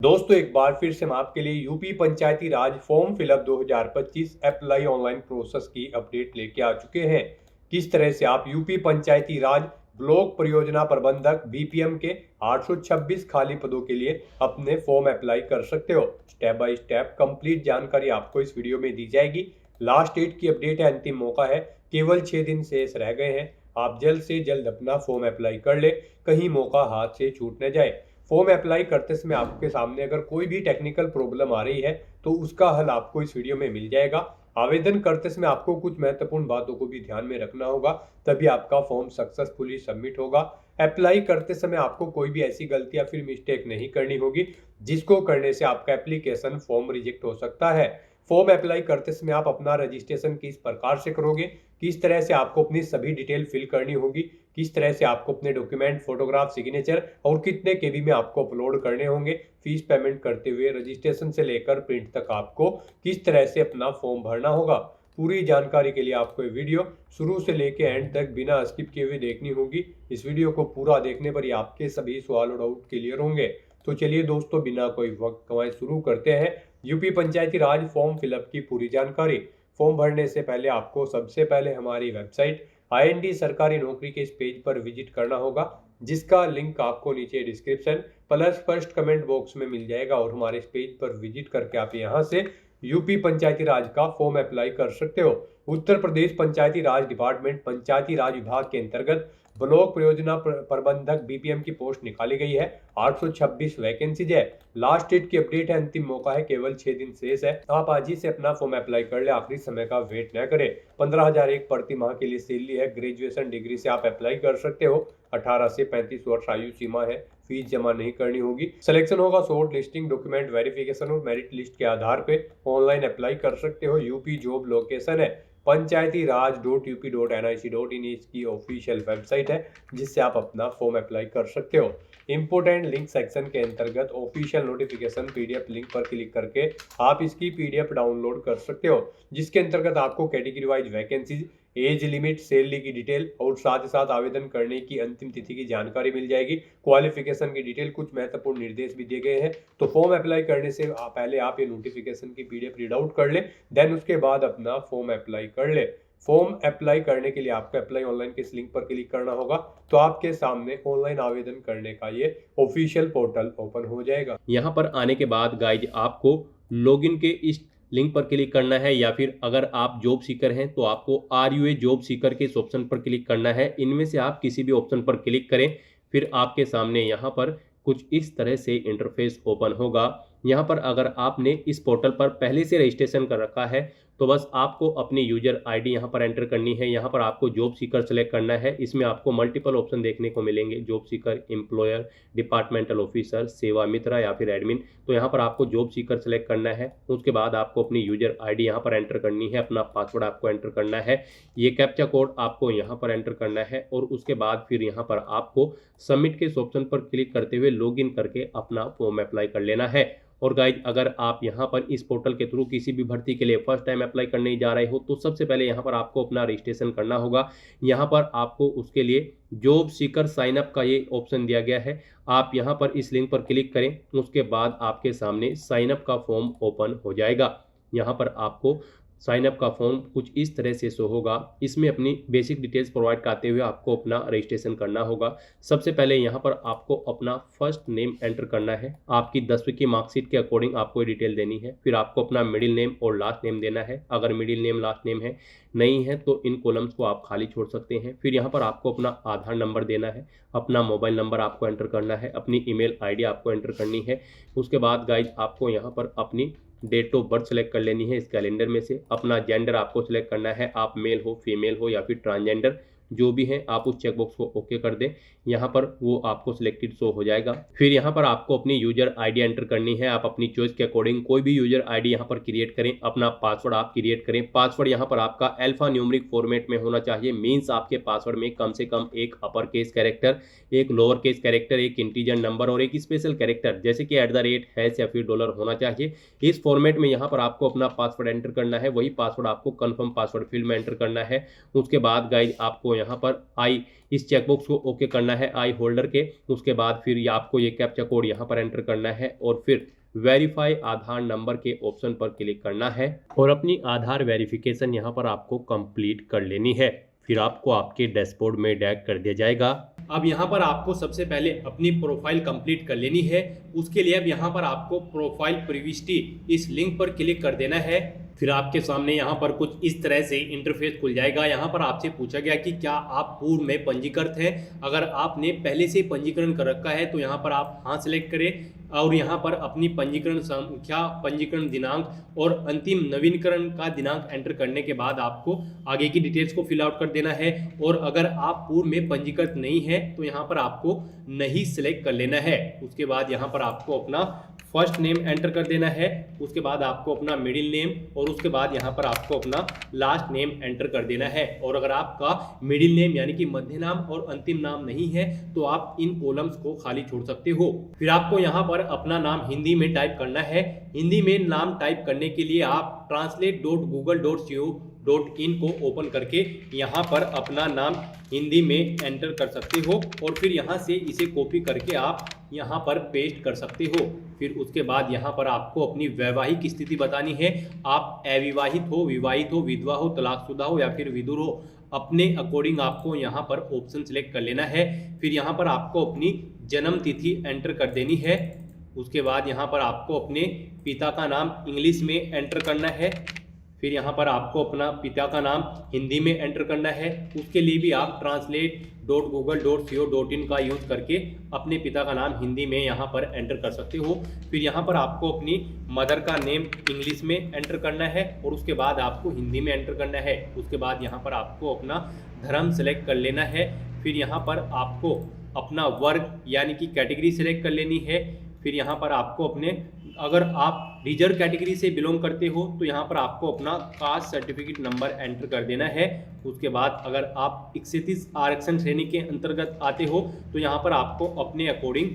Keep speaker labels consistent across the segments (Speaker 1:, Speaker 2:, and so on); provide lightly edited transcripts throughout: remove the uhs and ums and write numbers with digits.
Speaker 1: दोस्तों एक बार फिर से हम आपके लिए UP Panchayati Raj form fill up 2025 apply online process की अपडेट लेके आ चुके हैं। किस तरह से आप यूपी पंचायती राज ब्लॉक परियोजना प्रबंधक बीपीएम के 826 खाली पदों के लिए अपने फॉर्म अप्लाई कर सकते हो। स्टेप बाय स्टेप कंप्लीट जानकारी आपको इस वीडियो में दी जाएगी। लास्ट डेट की अपडेट है, अंतिम मौका है, केवल 6 दिन शेष रह गए हैं। आप जल्द से जल्द अपना फॉर्म अप्लाई कर ले, कहीं मौका हाथ से छूट न जाए। फॉर्म अप्लाई करते समय आपके सामने अगर कोई भी टेक्निकल प्रॉब्लम आ रही है तो उसका हल आपको इस वीडियो में मिल जाएगा। आवेदन करते समय आपको कुछ महत्वपूर्ण बातों को भी ध्यान में रखना होगा, तभी आपका फॉर्म सक्सेसफुली सबमिट होगा। अप्लाई करते समय आपको कोई भी ऐसी गलती या फिर मिस्टेक नहीं करनी होगी जिसको करने से आपका एप्लीकेशन फॉर्म रिजेक्ट हो सकता है। फॉर्म अप्लाई करते समय आप अपना रजिस्ट्रेशन किस प्रकार से करोगे, किस तरह से आपको अपनी सभी डिटेल फिल करनी होगी, किस तरह से आपको अपने डॉक्यूमेंट, फोटोग्राफ, सिग्नेचर और कितने केबी में आपको अपलोड करने होंगे, फीस पेमेंट करते हुए रजिस्ट्रेशन से लेकर प्रिंट तक आपको किस तरह से अपना फॉर्म भरना होगा। पूरी जानकारी के लिए आपको ये वीडियो शुरू से लेकर एंड तक बिना स्किप किए हुए देखनी होगी। इस वीडियो को पूरा देखने पर ही आपके सभी सवाल और डाउट क्लियर होंगे। तो चलिए दोस्तों, बिना कोई वक्त गंवाए शुरू करते हैं UP Panchayati Raj form fill up की पूरी जानकारी। फॉर्म भरने से पहले आपको सबसे पहले हमारी वेबसाइट IND सरकारी नौकरी के इस पेज पर विजिट करना होगा, जिसका लिंक आपको नीचे description plus first comment box में मिल जाएगा। और हमारे इस पेज पर विजिट करके आप यहां से यूपी पंचायती राज का फॉर्म अप्लाई कर सकते हो। उत्तर प्रदेश पंचायती राज डिपार्टमेंट पंचायती राज विभाग के अंतर्गत ब्लॉक परियोजना प्रबंधक बीपीएम की पोस्ट निकाली गई है। 826 वैकेंसीज है। लास्ट डेट की अपडेट है, अंतिम मौका है, केवल 6 दिन शेष है। आप आज ही से अपना फॉर्म अप्लाई कर ले, आखिरी समय का वेट न करें। 15,001 प्रति माह के लिए सैलरी है। ग्रेजुएशन डिग्री से आप अप्लाई कर सकते हो। 18 से 35 वर्ष आयु सीमा है। फीस जमा नहीं करनी होगी। सिलेक्शन होगा शॉर्ट लिस्टिंग, डॉक्यूमेंट वेरिफिकेशन और मेरिट लिस्ट के आधार पे। ऑनलाइन अप्लाई कर सकते हो। यूपी जॉब लोकेशन है पंचायती राज.up.nic.in इसकी ऑफिशियल वेबसाइट है, जिससे आप अपना फॉर्म अप्लाई कर सकते हो। इंपोर्टेंट लिंक सेक्शन के अंतर्गत ऑफिशियल नोटिफिकेशन पीडीएफ लिंक पर क्लिक करके आप इसकी पीडीएफ डाउनलोड कर सकते हो, जिसके अंतर्गत आपको category wise vacancies, age limit, salary की डिटेल और साथ ही साथ आवेदन करने की अंतिम तिथि की जानकारी मिल जाएगी। क्वालिफिकेशन की डिटेल, कुछ महत्वपूर्ण निर्देश भी दिए गए हैं। तो फॉर्म अप्लाई करने से पहले आप ये नोटिफिकेशन की पीडीएफ रीड आउट कर ले, देन उसके बाद अपना फॉर्म अप्लाई कर ले। फॉर्म अप्लाई करने के लिए आपको अप्लाई ऑनलाइन के इस लिंक पर क्लिक करना होगा, तो आपके सामने ऑनलाइन आवेदन करने का ये ऑफिशियल पोर्टल ओपन हो जाएगा।
Speaker 2: यहाँ पर आने के बाद गाइज आपको लॉगिन के इस लिंक पर क्लिक करना है, या फिर अगर आप जॉब सीकर हैं तो आपको RUA जॉब सीकर के इस ऑप्शन पर क्लिक करना है। इनमें से आप किसी भी ऑप्शन पर क्लिक करें, फिर आपके सामने यहाँ पर कुछ इस तरह से इंटरफेस ओपन होगा। यहाँ पर अगर आपने इस पोर्टल पर पहले से रजिस्ट्रेशन कर रखा है तो बस आपको अपनी यूजर ID यहाँ पर एंटर करनी है। यहाँ पर आपको जॉब सीकर सेलेक्ट करना है। इसमें आपको मल्टीपल ऑप्शन देखने को मिलेंगे, job seeker, employer, departmental officer, सेवा मित्रा या फिर एडमिन। तो यहाँ पर आपको जॉब सीकर सेलेक्ट करना है। उसके बाद आपको अपनी यूजर ID यहाँ पर एंटर करनी है, अपना पासवर्ड आपको एंटर करना है, ये कैप्चा कोड आपको यहाँ पर एंटर करना है और उसके बाद फिर यहाँ पर आपको सबमिट के इस ऑप्शन पर क्लिक करते हुए लॉगिन करके अपना फॉर्म अप्लाई कर लेना है। और गाइज अगर आप यहाँ पर इस पोर्टल के थ्रू किसी भी भर्ती के लिए फर्स्ट टाइम अप्लाई करने जा रहे हो तो सबसे पहले यहाँ पर आपको अपना रजिस्ट्रेशन करना होगा। यहाँ पर आपको उसके लिए जॉब सीकर साइन अप का ये ऑप्शन दिया गया है। आप यहाँ पर इस लिंक पर क्लिक करें, उसके बाद आपके सामने साइन अप का फॉर्म ओपन हो जाएगा। यहाँ पर आपको साइन अप का फॉर्म कुछ इस तरह से शो होगा। इसमें अपनी बेसिक डिटेल्स प्रोवाइड करते हुए आपको अपना रजिस्ट्रेशन करना होगा। सबसे पहले यहाँ पर आपको अपना फर्स्ट नेम एंटर करना है। आपकी 10वीं की मार्कशीट के अकॉर्डिंग आपको ये डिटेल देनी है। फिर आपको अपना मिडिल नेम और लास्ट नेम देना है। अगर मिडिल नेम लास्ट नेम है नहीं है तो इन कॉलम्स को आप खाली छोड़ सकते हैं। फिर यहाँ पर आपको अपना आधार नंबर देना है, अपना मोबाइल नंबर आपको एंटर करना है, अपनी ईमेल ID आपको एंटर करनी है। उसके बाद गाइज आपको यहाँ पर अपनी डेट ऑफ बर्थ सेलेक्ट कर लेनी है इस कैलेंडर में से। अपना जेंडर आपको सिलेक्ट करना है, आप मेल हो, फीमेल हो या फिर ट्रांसजेंडर जो भी है आप उस चेकबॉक्स को ओके कर दें। यहाँ पर वो आपको सिलेक्टेड शो हो जाएगा। फिर यहाँ पर आपको अपनी यूजर ID एंटर करनी है। आप अपनी चॉइस के अकॉर्डिंग कोई भी यूजर ID यहाँ पर क्रिएट करें। अपना पासवर्ड आप क्रिएट करें। पासवर्ड यहाँ पर आपका अल्फा न्यूमेरिक फॉर्मेट में होना चाहिए। मीन्स आपके पासवर्ड में कम से कम एक अपर केस कैरेक्टर, एक लोअर केस कैरेक्टर, एक इंटीजर नंबर और एक स्पेशल कैरेक्टर जैसे कि @ या फिर डॉलर होना चाहिए। इस फॉर्मेट में यहाँ पर आपको अपना पासवर्ड एंटर करना है। वही पासवर्ड आपको कन्फर्म पासवर्ड फील्ड में एंटर करना है। उसके बाद गाइज आपको यहाँ पर आई इस चेकबॉक्स को ओके करना है आई होल्डर के। उसके बाद फिर आपको ये कैप्चा कोड यहाँ पर एंटर करना है और फिर वेरीफाई आधार नंबर के ऑप्शन पर क्लिक करना है और अपनी आधार वेरिफिकेशन यहाँ पर आपको कंप्लीट कर लेनी है। फिर आपको आपके डैशबोर्ड में डायरेक्ट कर दिया जाएगा। अब यहाँ पर आपको सबसे पहले अपनी प्रोफाइल कंप्लीट कर लेनी है। उसके लिए अब यहाँ पर आपको प्रोफाइल प्रिविष्टि इस लिंक पर क्लिक कर देना है। फिर आपके सामने यहाँ पर कुछ इस तरह से इंटरफेस खुल जाएगा। यहाँ पर आपसे पूछा गया कि क्या आप पूर्व में पंजीकृत हैं। अगर आपने पहले से पंजीकरण कर रखा है तो यहाँ पर आप हाँ सेलेक्ट करें और यहाँ पर अपनी पंजीकरण संख्या, पंजीकरण दिनांक और अंतिम नवीनीकरण का दिनांक एंटर करने के बाद आपको आगे की डिटेल्स को फिल आउट कर देना है। और अगर आप पूर्व में पंजीकृत नहीं है तो यहाँ पर आपको नहीं सेलेक्ट कर लेना है। उसके बाद यहाँ पर आपको अपना फर्स्ट नेम एंटर कर देना है, उसके बाद आपको अपना मिडिल नेम और उसके बाद यहाँ पर आपको अपना लास्ट नेम एंटर कर देना है। और अगर आपका मिडिल नेम यानी कि मध्य नाम और अंतिम नाम नहीं है तो आप इन कॉलम्स को खाली छोड़ सकते हो। फिर आपको यहाँ पर अपना नाम हिंदी में टाइप करना है। हिंदी में नाम टाइप करने के लिए आप translate.google.co.in को ओपन करके यहाँ पर अपना नाम हिंदी में एंटर कर सकते हो और फिर यहाँ से इसे कॉपी करके आप यहाँ पर पेस्ट कर सकते हो। फिर उसके बाद यहाँ पर आपको अपनी वैवाहिक स्थिति बतानी है। आप अविवाहित हो, विवाहित हो, विधवा हो, तलाकशुदा हो या फिर विधुर हो, अपने अकॉर्डिंग आपको यहाँ पर ऑप्शन सेलेक्ट कर लेना है। फिर यहाँ पर आपको अपनी जन्म तिथि एंटर कर देनी है। उसके बाद यहाँ पर आपको अपने पिता का नाम इंग्लिश में एंटर करना है। फिर यहाँ पर आपको अपना पिता का नाम हिंदी में एंटर करना है। उसके लिए भी आप translate.google.co.in का यूज़ करके अपने पिता का नाम हिंदी में यहाँ पर एंटर कर सकते हो। फिर यहाँ पर आपको अपनी मदर का नेम इंग्लिश में एंटर करना है और उसके बाद आपको हिंदी में एंटर करना है। उसके बाद यहाँ पर आपको अपना धर्म सेलेक्ट कर लेना है। फिर यहाँ पर आपको अपना वर्ग यानी कि कैटेगरी सेलेक्ट कर लेनी है। फिर यहाँ पर आपको अपने, अगर आप रिजर्व कैटेगरी से बिलोंग करते हो तो यहाँ पर आपको अपना कास्ट सर्टिफिकेट नंबर एंटर कर देना है। उसके बाद अगर आप 31 आरक्षण श्रेणी के अंतर्गत आते हो तो यहाँ पर आपको अपने अकॉर्डिंग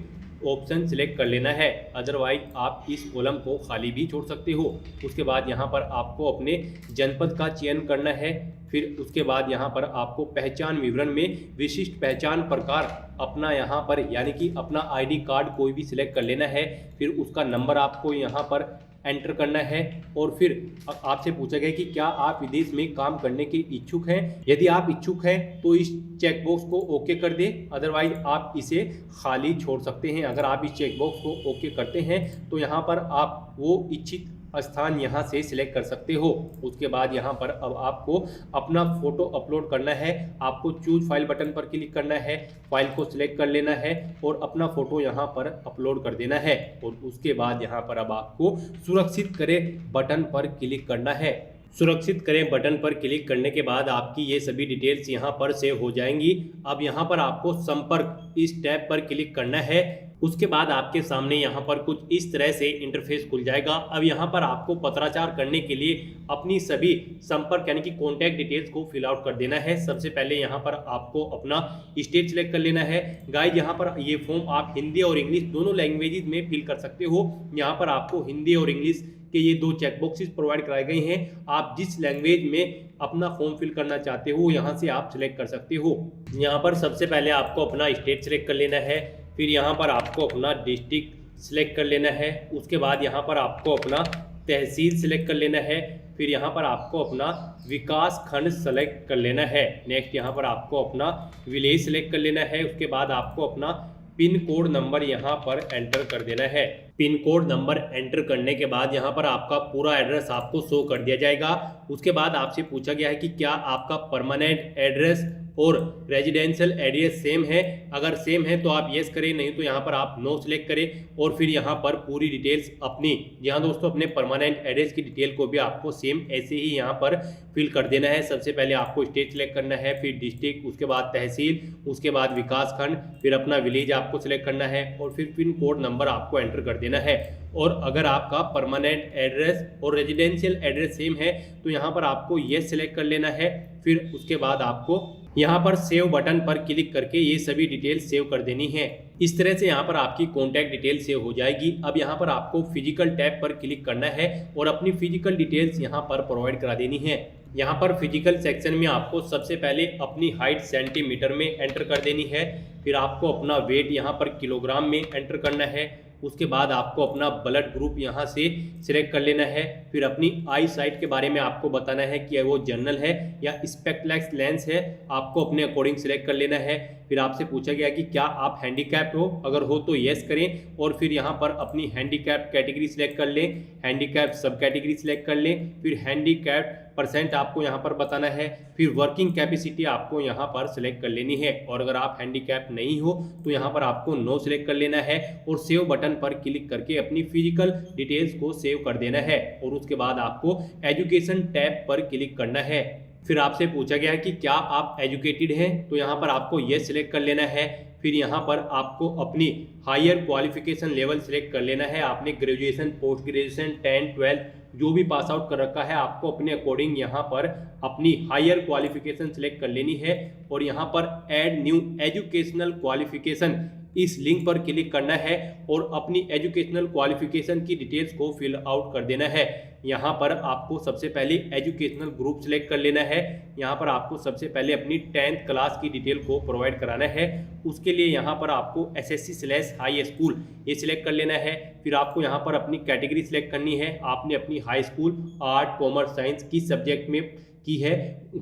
Speaker 2: ऑप्शन सिलेक्ट कर लेना है, अदरवाइज आप इस कॉलम को खाली भी छोड़ सकते हो। उसके बाद यहाँ पर आपको अपने जनपद का चयन करना है। फिर उसके बाद यहाँ पर आपको पहचान विवरण में विशिष्ट पहचान प्रकार अपना यहाँ पर यानी कि अपना आईडी कार्ड कोई भी सिलेक्ट कर लेना है। फिर उसका नंबर आपको यहाँ पर एंटर करना है और फिर आपसे पूछा गया कि क्या आप विदेश में काम करने के इच्छुक हैं। यदि आप इच्छुक हैं तो इस चेकबॉक्स को ओके कर दें, अदरवाइज आप इसे खाली छोड़ सकते हैं। अगर आप इस चेकबॉक्स को ओके करते हैं तो यहाँ पर आप वो इच्छित स्थान यहाँ से सिलेक्ट कर सकते हो। उसके बाद यहाँ पर अब आपको अपना फोटो अपलोड करना है। आपको चूज फाइल बटन पर क्लिक करना है, फाइल को सिलेक्ट कर लेना है और अपना फोटो यहाँ पर अपलोड कर देना है। और उसके बाद यहाँ पर अब आपको सुरक्षित करें बटन पर क्लिक करना है। सुरक्षित करें बटन पर क्लिक करने के बाद आपकी ये सभी डिटेल्स यहाँ पर सेव हो जाएंगी। अब यहाँ पर आपको संपर्क इस टैब पर क्लिक करना है। उसके बाद आपके सामने यहाँ पर कुछ इस तरह से इंटरफेस खुल जाएगा। अब यहाँ पर आपको पत्राचार करने के लिए अपनी सभी संपर्क यानी कि कॉन्टैक्ट डिटेल्स को फिल आउट कर देना है। सबसे पहले यहाँ पर आपको अपना स्टेट सिलेक्ट कर लेना है। गाइज यहाँ पर ये फॉर्म आप हिंदी और इंग्लिश दोनों लैंग्वेजेस में फिल कर सकते हो। यहाँ पर आपको हिंदी और इंग्लिश के ये दो चेकबॉक्सेस प्रोवाइड कराए गए हैं। आप जिस लैंग्वेज में अपना फॉर्म फिल करना चाहते हो यहाँ से आप सिलेक्ट कर सकते हो। यहाँ पर सबसे पहले आपको अपना स्टेट सिलेक्ट कर लेना है। फिर यहाँ पर आपको अपना डिस्ट्रिक्ट सिलेक्ट कर लेना है। उसके बाद यहाँ पर आपको अपना तहसील सिलेक्ट कर लेना है। फिर यहाँ पर आपको अपना विकास खंड सेलेक्ट कर लेना है। नेक्स्ट यहाँ पर आपको अपना विलेज सेलेक्ट कर लेना है। उसके बाद आपको अपना पिन कोड नंबर यहाँ पर एंटर कर देना है। पिन कोड नंबर एंटर करने के बाद यहाँ पर आपका पूरा एड्रेस आपको शो कर दिया जाएगा। उसके बाद आपसे पूछा गया है कि क्या आपका परमानेंट एड्रेस और रेजिडेंशियल एड्रेस सेम है। अगर सेम है तो आप येस करें, नहीं तो यहाँ पर आप नो सिलेक्ट करें। और फिर यहाँ पर पूरी डिटेल्स अपनी, यहाँ दोस्तों अपने परमानेंट एड्रेस की डिटेल को भी आपको सेम ऐसे ही यहाँ पर फिल कर देना है। सबसे पहले आपको स्टेट सिलेक्ट करना है, फिर डिस्ट्रिक्ट, उसके बाद तहसील, उसके बाद विकास खंड, फिर अपना विलेज आपको सिलेक्ट करना है और फिर पिन कोड नंबर आपको एंटर कर देना है। और अगर आपका परमानेंट एड्रेस और रेजिडेंशियल एड्रेस सेम है तो यहाँ पर आपको येस सिलेक्ट कर लेना है। फिर उसके बाद आपको यहाँ पर सेव बटन पर क्लिक करके ये सभी डिटेल सेव कर देनी है। इस तरह से यहाँ पर आपकी कॉन्टैक्ट डिटेल सेव हो जाएगी। अब यहाँ पर आपको फिजिकल टैब पर क्लिक करना है और अपनी फिजिकल डिटेल्स यहाँ पर प्रोवाइड करा देनी है। यहाँ पर फिजिकल सेक्शन में आपको सबसे पहले अपनी हाइट सेंटीमीटर में एंटर कर देनी है, फिर आपको अपना वेट यहाँ पर किलोग्राम में एंटर करना है, उसके बाद आपको अपना ब्लड ग्रुप यहाँ से सिलेक्ट कर लेना है, फिर अपनी आई साइट के बारे में आपको बताना है कि वो जनरल है या स्पेक्टलेस लेंस है, आपको अपने अकॉर्डिंग सिलेक्ट कर लेना है। फिर आपसे पूछा गया कि क्या आप हैंडीकैप्ड हो, अगर हो तो येस करें और फिर यहाँ पर अपनी हैंडीकैप कैटेगरी सिलेक्ट कर लें, हैंडीकैप सब कैटेगरी सिलेक्ट कर लें, फिर हैंडीकैप परसेंट आपको यहाँ पर बताना है, फिर वर्किंग कैपेसिटी आपको यहाँ पर सिलेक्ट कर लेनी है और अगर आप हैंडीकैप नहीं हो तो यहाँ पर आपको नो सिलेक्ट कर लेना है और सेव बटन पर क्लिक करके अपनी फिजिकल डिटेल्स को सेव कर देना है और उसके बाद आपको एजुकेशन टैब पर क्लिक करना है। फिर आपसे पूछा गया है कि क्या आप एजुकेटेड हैं, तो यहाँ पर आपको ये सिलेक्ट कर लेना है। फिर यहाँ पर आपको अपनी हायर क्वालिफिकेशन लेवल सिलेक्ट कर लेना है, आपने ग्रेजुएशन, पोस्ट ग्रेजुएशन, 10, 12 जो भी पास आउट कर रखा है आपको अपने अकॉर्डिंग यहाँ पर अपनी हायर क्वालिफिकेशन सिलेक्ट कर लेनी है और यहाँ पर ऐड न्यू एजुकेशनल क्वालिफिकेशन इस लिंक पर क्लिक करना है और अपनी एजुकेशनल क्वालिफिकेशन की डिटेल्स को फिल आउट कर देना है। यहाँ पर आपको सबसे पहले एजुकेशनल ग्रुप सिलेक्ट कर लेना है, यहाँ पर आपको सबसे पहले अपनी 10th क्लास की डिटेल को प्रोवाइड कराना है, उसके लिए यहाँ पर आपको SSC/हाई स्कूल ये सिलेक्ट कर लेना है। फिर आपको यहाँ पर अपनी कैटेगरी सिलेक्ट करनी है, आपने अपनी high school art, commerce, science किस सब्जेक्ट में की है,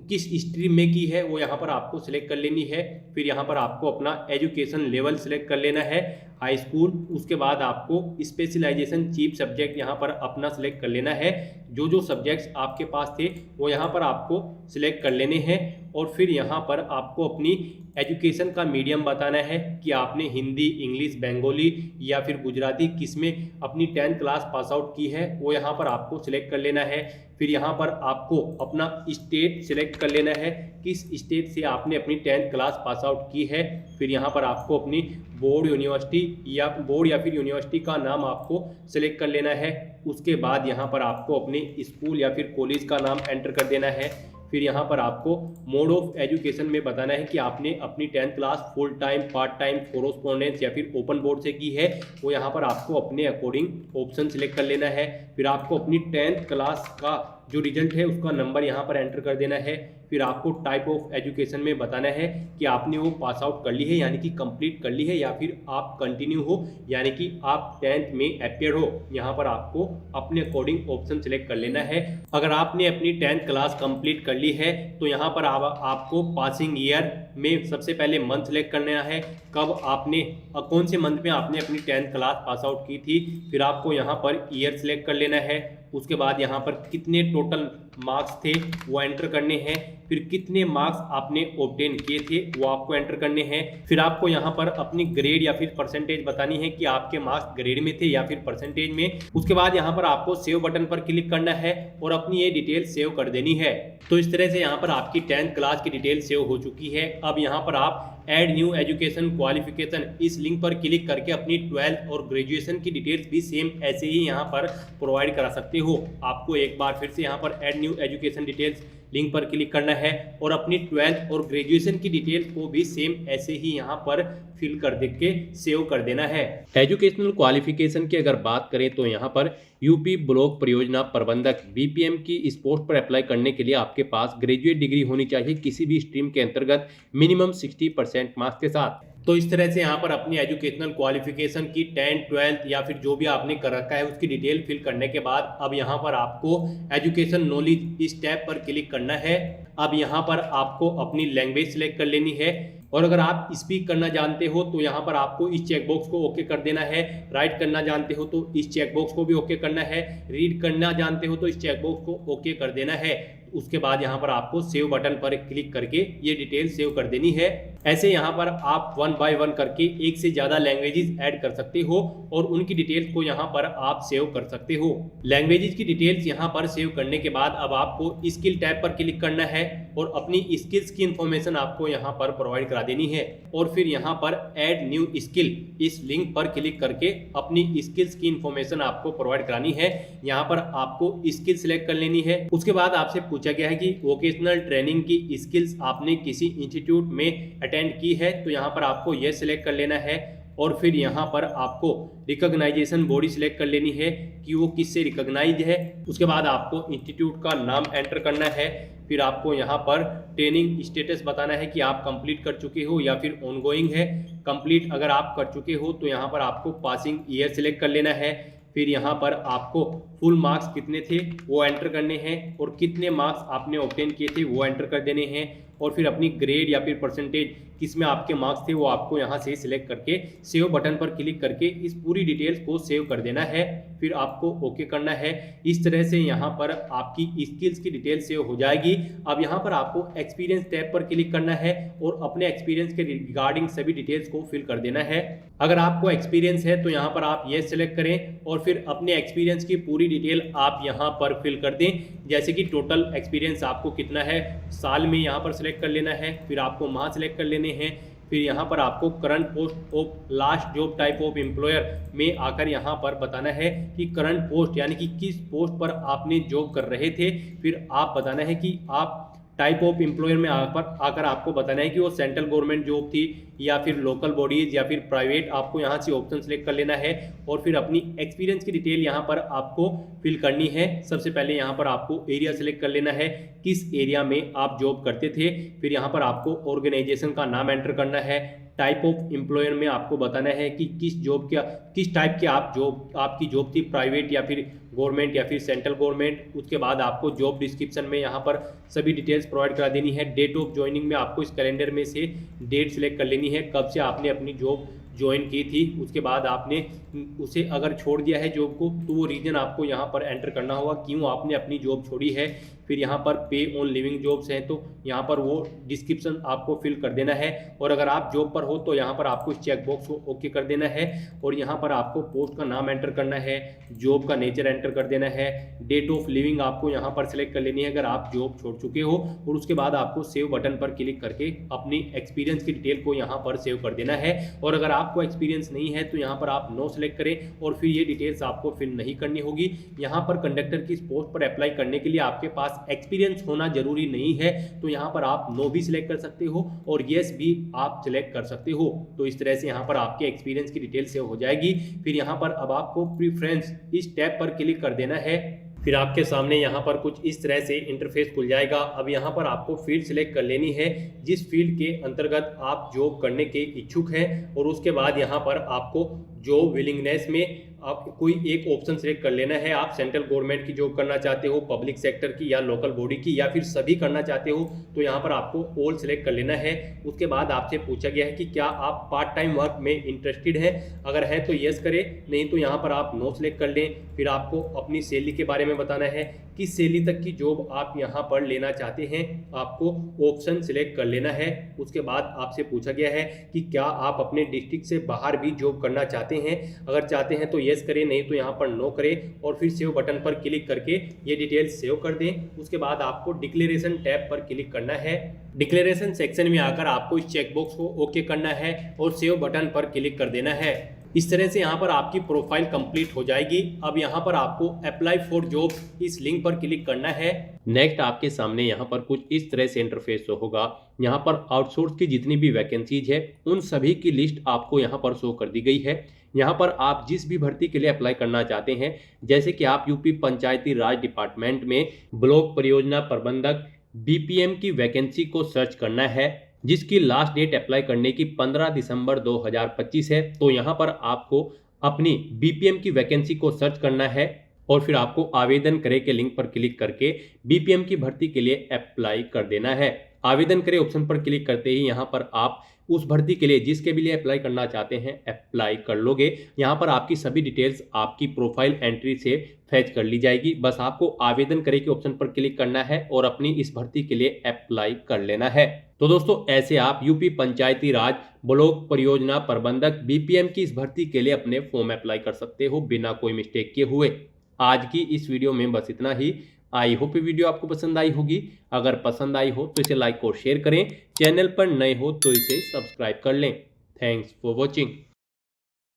Speaker 2: किस स्ट्रीम में की है वो यहाँ पर आपको सिलेक्ट कर लेनी है। फिर यहाँ पर आपको अपना एजुकेशन लेवल सिलेक्ट कर लेना है, हाई स्कूल, उसके बाद आपको स्पेशलाइजेशन चीफ सब्जेक्ट यहाँ पर अपना सिलेक्ट कर लेना है, जो सब्जेक्ट्स आपके पास थे वो यहाँ पर आपको सिलेक्ट कर लेने हैं और फिर यहाँ पर आपको अपनी एजुकेशन का मीडियम बताना है कि आपने हिंदी, इंग्लिश, बंगाली या फिर गुजराती किस में अपनी 10th क्लास पास आउट की है वो यहाँ पर आपको सिलेक्ट कर लेना है। फिर यहाँ पर आपको अपना स्टेट सिलेक्ट कर लेना है, किस स्टेट से आपने अपनी 10th क्लास पास आउट की है। फिर यहाँ पर आपको अपनी बोर्ड या फिर यूनिवर्सिटी का नाम आपको सिलेक्ट कर लेना है। उसके बाद यहाँ पर आपको अपने स्कूल या फिर कॉलेज का नाम एंटर कर देना है। फिर यहाँ पर आपको मोड ऑफ एजुकेशन में बताना है कि आपने अपनी 10th class full time, part time, correspondence या फिर ओपन बोर्ड से की है, वो यहाँ पर आपको अपने अकॉर्डिंग ऑप्शन सिलेक्ट कर लेना है। फिर आपको अपनी 10th क्लास का जो रिजल्ट है उसका नंबर यहाँ पर एंटर कर देना है। फिर आपको टाइप ऑफ एजुकेशन में बताना है कि आपने वो पास आउट कर ली है यानी कि कंप्लीट कर ली है या फिर आप कंटिन्यू हो यानी कि आप 10th में अपियर हो, यहाँ पर आपको अपने अकॉर्डिंग ऑप्शन सिलेक्ट कर लेना है। अगर आपने अपनी 10th क्लास कंप्लीट कर ली है तो यहाँ पर आपको पासिंग ईयर में सबसे पहले मंथ सेलेक्ट करना है, कब आपने कौन से मंथ में आपने अपनी 10th क्लास पास आउट की थी। फिर आपको यहाँ पर ईयर सिलेक्ट कर लेना है, उसके बाद यहाँ पर कितने टोटल मार्क्स थे वो एंटर करने हैं, फिर कितने मार्क्स आपने ऑब्टेन किए थे वो आपको एंटर करने हैं। फिर आपको यहाँ पर अपनी ग्रेड या फिर परसेंटेज बतानी है कि आपके मार्क्स ग्रेड में थे या फिर परसेंटेज में। उसके बाद यहाँ पर आपको सेव बटन पर क्लिक करना है और अपनी ये डिटेल सेव कर देनी है। तो इस तरह से यहाँ पर आपकी 10th क्लास की डिटेल सेव हो चुकी है। अब यहाँ पर आप ऐड न्यू एजुकेशन क्वालिफिकेशन इस लिंक पर क्लिक करके अपनी 12th और ग्रेजुएशन की डिटेल्स भी सेम ऐसे ही यहाँ पर प्रोवाइड करा सकते हो। आपको एक बार फिर से यहाँ पर add new education details link पर क्लिक करना है और अपनी 12th और ग्रेजुएशन की डिटेल्स को भी सेम ऐसे ही यहाँ पर फिल कर दे के सेव कर देना है। एजुकेशनल क्वालिफिकेशन की अगर बात करें तो यहाँ पर यूपी ब्लॉक परियोजना प्रबंधक BPM की इस पोस्ट पर अप्लाई करने के लिए आपके पास ग्रेजुएट डिग्री होनी चाहिए किसी भी स्ट्रीम के अंतर्गत मिनिमम 60% मार्क्स के साथ। तो इस तरह से यहाँ पर अपनी एजुकेशनल क्वालिफिकेशन की 10th, 12th या फिर जो भी आपने कर रखा है उसकी डिटेल फिल करने के बाद अब यहाँ पर आपको एजुकेशन नॉलेज इस टैब पर क्लिक करना है। अब यहाँ पर आपको अपनी लैंग्वेज सिलेक्ट कर लेनी है और अगर आप स्पीक करना जानते हो तो यहाँ पर आपको इस चेकबॉक्स को ओके कर देना है, राइट करना जानते हो तो इस चेकबॉक्स को भी ओके करना है, रीड करना जानते हो तो इस चेकबॉक्स को ओके कर देना है। उसके बाद यहाँ पर आपको सेव बटन पर क्लिक करके ये डिटेल सेव कर देनी है। ऐसे यहाँ पर आप 1 बाय 1 करके एक से ज़्यादा लैंग्वेजेस ऐड कर सकते हो और उनकी डिटेल्स को यहाँ पर आप सेव कर सकते हो। लैंग्वेजेस की डिटेल्स यहाँ पर सेव करने के बाद अब आपको स्किल टैब पर क्लिक करना है और अपनी स्किल्स की इंफॉर्मेशन आपको यहाँ पर प्रोवाइड करा देनी है और फिर यहाँ पर ऐड न्यू स्किल इस लिंक पर क्लिक करके अपनी स्किल्स की इंफॉर्मेशन आपको प्रोवाइड करानी है। यहाँ पर आपको स्किल सिलेक्ट कर लेनी है। उसके बाद आपसे पूछा गया है कि वोकेशनल ट्रेनिंग की स्किल्स आपने किसी इंस्टीट्यूट में अटेंड की है, तो यहाँ पर आपको यह सिलेक्ट कर लेना है और फिर यहाँ पर आपको रिकॉग्नाइजेशन बॉडी सिलेक्ट कर लेनी है कि वो किससे रिकॉग्नाइज है। उसके बाद आपको इंस्टीट्यूट का नाम एंटर करना है, फिर आपको यहाँ पर ट्रेनिंग स्टेटस बताना है कि आप कंप्लीट कर चुके हो या फिर ऑनगोइंग है। कंप्लीट अगर आप कर चुके हो तो यहाँ पर आपको पासिंग ईयर सेलेक्ट कर लेना है। फिर यहाँ पर आपको फुल मार्क्स कितने थे वो एंटर करने हैं और कितने मार्क्स आपने ऑब्टेन किए थे वो एंटर कर देने हैं। और फिर अपनी ग्रेड या फिर परसेंटेज किस में आपके मार्क्स थे वो आपको यहाँ से सिलेक्ट करके सेव बटन पर क्लिक करके इस पूरी डिटेल्स को सेव कर देना है। फिर आपको ओके करना है। इस तरह से यहाँ पर आपकी स्किल्स की डिटेल सेव हो जाएगी। अब यहाँ पर आपको एक्सपीरियंस टैब पर क्लिक करना है और अपने एक्सपीरियंस के रिगार्डिंग सभी डिटेल्स को फिल कर देना है। अगर आपको एक्सपीरियंस है तो यहाँ पर आप ये सिलेक्ट करें और फिर अपने एक्सपीरियंस की पूरी डिटेल आप यहाँ पर फिल कर दें। जैसे कि टोटल एक्सपीरियंस आपको कितना है साल में यहाँ पर सिलेक्ट कर लेना है। फिर आपको माह सिलेक्ट कर लेने हैं। फिर यहाँ पर आपको current post of last job type of employer में आकर यहाँ पर बताना है कि करंट पोस्ट यानी कि किस पोस्ट पर आपने जॉब कर रहे थे। फिर आप बताना है कि आप टाइप ऑफ एम्प्लॉयर में आकर आपको बताना है कि वो सेंट्रल गवर्नमेंट जॉब थी या फिर लोकल बॉडीज या फिर प्राइवेट। आपको यहाँ से ऑप्शन सेलेक्ट कर लेना है और फिर अपनी एक्सपीरियंस की डिटेल यहाँ पर आपको फिल करनी है। सबसे पहले यहाँ पर आपको एरिया सेलेक्ट कर लेना है, किस एरिया में आप जॉब करते थे। फिर यहाँ पर आपको ऑर्गेनाइजेशन का नाम एंटर करना है। टाइप ऑफ एम्प्लॉयर में आपको बताना है कि किस टाइप के आपकी जॉब थी, प्राइवेट या फिर गवर्नमेंट या फिर सेंट्रल गवर्नमेंट। उसके बाद आपको जॉब डिस्क्रिप्शन में यहाँ पर सभी डिटेल्स प्रोवाइड करा देनी है। डेट ऑफ ज्वाइनिंग में आपको इस कैलेंडर में से डेट सिलेक्ट कर लेनी है, कब से आपने अपनी जॉब ज्वाइन की थी। उसके बाद आपने उसे अगर छोड़ दिया है जॉब को तो वो रीजन आपको यहाँ पर एंटर करना होगा, क्यों आपने अपनी जॉब छोड़ी है। फिर यहाँ पर पे ऑन लिविंग जॉब्स हैं तो यहाँ पर वो डिस्क्रिप्शन आपको फिल कर देना है। और अगर आप जॉब पर हो तो यहाँ पर आपको इस चेक बॉक्स को ओके कर देना है और यहाँ पर आपको पोस्ट का नाम एंटर करना है, जॉब का नेचर एंटर कर देना है। डेट ऑफ लिविंग आपको यहाँ पर सिलेक्ट कर लेनी है अगर आप जॉब छोड़ चुके हो। और उसके बाद आपको सेव बटन पर क्लिक करके अपनी एक्सपीरियंस की डिटेल को यहाँ पर सेव कर देना है। और अगर आपको एक्सपीरियंस नहीं है तो यहाँ पर आप नो सेलेक्ट करें और फिर ये डिटेल्स आपको फिल नहीं करनी होगी। यहाँ पर कंडक्टर की इस पोस्ट पर अप्लाई करने के लिए आपके पास एक्सपीरियंस होना जरूरी नहीं है, तो यहाँ पर आप नो भी सिलेक्ट कर सकते हो और येस भी आप सिलेक्ट कर सकते हो। तो इस तरह से यहाँ पर आपके एक्सपीरियंस की डिटेल सेव हो जाएगी। फिर यहाँ पर अब आपको प्रीफ्रेंस इस टैब पर क्लिक कर देना है। फिर आपके सामने यहाँ पर कुछ इस तरह से इंटरफेस खुल जाएगा। अब यहाँ पर आपको फील्ड सिलेक्ट कर लेनी है जिस फील्ड के अंतर्गत आप जॉब करने के इच्छुक हैं। और उसके बाद यहाँ पर आपको जॉब विलिंगनेस में आप कोई एक ऑप्शन सेलेक्ट कर लेना है। आप सेंट्रल गवर्नमेंट की जॉब करना चाहते हो, पब्लिक सेक्टर की या लोकल बॉडी की या फिर सभी करना चाहते हो तो यहाँ पर आपको ऑल सेलेक्ट कर लेना है। उसके बाद आपसे पूछा गया है कि क्या आप पार्ट टाइम वर्क में इंटरेस्टेड हैं, अगर है तो यस करें, नहीं तो यहाँ पर आप नो सेलेक्ट कर लें। फिर आपको अपनी सैलरी के बारे में बताना है, किस सैलरी तक की जॉब आप यहाँ पर लेना चाहते हैं, आपको ऑप्शन सिलेक्ट कर लेना है। उसके बाद आपसे पूछा गया है कि क्या आप अपने डिस्ट्रिक्ट से बाहर भी जॉब करना चाहते हैं, अगर चाहते हैं तो यस करें, नहीं तो यहाँ पर नो करें। और फिर सेव बटन पर क्लिक करके ये डिटेल सेव कर दें। उसके बाद आपको डिक्लेरेशन टैब पर क्लिक करना है। डिक्लेरेशन सेक्शन में आकर आपको इस चेकबॉक्स को ओके करना है और सेव बटन पर क्लिक कर देना है। इस तरह से यहाँ पर आपकी प्रोफाइल कंप्लीट हो जाएगी। अब यहाँ पर आपको अप्लाई फॉर जॉब इस लिंक पर क्लिक करना है। नेक्स्ट आपके सामने यहाँ पर कुछ इस तरह से इंटरफेस होगा। यहाँ पर आउटसोर्स की जितनी भी वैकेंसीज है उन सभी की लिस्ट आपको यहाँ पर शो कर दी गई है। यहाँ पर आप जिस भी भर्ती के लिए अप्लाई करना चाहते हैं, जैसे कि आप यूपी पंचायती राज डिपार्टमेंट में ब्लॉक परियोजना प्रबंधक बीपीएम की वैकेंसी को सर्च करना है, जिसकी लास्ट डेट अप्लाई करने की 15 दिसंबर 2025 है। तो यहाँ पर आपको अपनी बीपीएम की वैकेंसी को सर्च करना है और फिर आपको आवेदन करें के लिंक पर क्लिक करके बीपीएम की भर्ती के लिए अप्लाई कर देना है। आवेदन करें ऑप्शन पर क्लिक करते ही यहाँ पर आप उस भर्ती के लिए जिसके भी लिए अप्लाई करना चाहते हैं अप्लाई कर लोगे। यहाँ पर आपकी सभी डिटेल्स आपकी प्रोफाइल एंट्री से फैच कर ली जाएगी। बस आपको आवेदन करें के ऑप्शन पर क्लिक करना है और अपनी इस भर्ती के लिए अप्लाई कर लेना है। तो दोस्तों ऐसे आप यूपी पंचायती राज ब्लॉक परियोजना प्रबंधक बीपीएम की इस भर्ती के लिए अपने फॉर्म अप्लाई कर सकते हो बिना कोई मिस्टेक किए हुए। आज की इस वीडियो में बस इतना ही। आई होप ये वीडियो आपको पसंद आई होगी। अगर पसंद आई हो तो इसे लाइक और शेयर करें। चैनल पर नए हो तो इसे सब्सक्राइब कर लें। Thanks for watching.